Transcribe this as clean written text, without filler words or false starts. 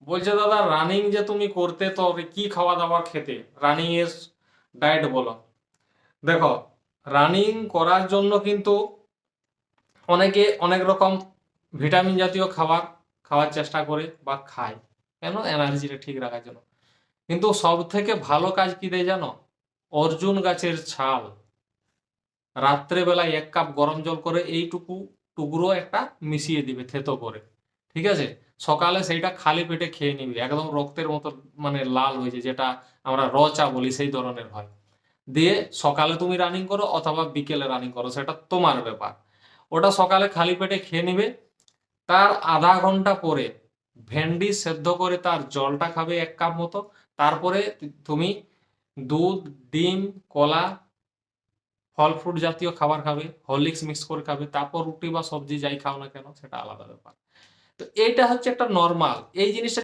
বলছে দাদা রানিং যে তুমি করতে তো কি খাওয়া দাওয়া খেতে, রানিং এর ডায়েট বলো। দেখো, রানিং করার জন্য কিন্তু অনেকে অনেক রকম ভিটামিন জাতীয় খাবার খাওয়ার চেষ্টা করে বা খায়, কেন? এনার্জিটা ঠিক রাখার জন্য। কিন্তু সব থেকে ভালো কাজ কি দেয় জানো? অর্জুন গাছের ছাল রাত্রে বেলায় 1 কাপ গরম জল করে এইটুকু টুকরো একটা মিশিয়ে দিবে থেতো করে, ঠিক আছে? সকালে সেইটা খালি পেটে খেয়ে নিবি, একদম রক্তের মতো মানে লাল হয়েছে, যেটা আমরা র চা বলি সেই ধরনের হয়। দিয়ে সকালে তুমি রানিং করো অথবা বিকেলে রানিং করো, সেটা তোমার ব্যাপার। ওটা সকালে খালি পেটে খেয়ে নিবে। তার আধা ঘন্টা পরে ভেন্ডি সেদ্ধ করে তার জলটা খাবে 1 কাপ মতো। তারপরে তুমি দুধ, ডিম, কলা, ফল ফ্রুট জাতীয় খাবার খাবে, হরলিক্স মিক্স করে খাবে, তারপর রুটি বা সবজি যাই খাও না কেন সেটা আলাদা ব্যাপার। তো এইটা হচ্ছে একটা নর্মাল, এই জিনিসটা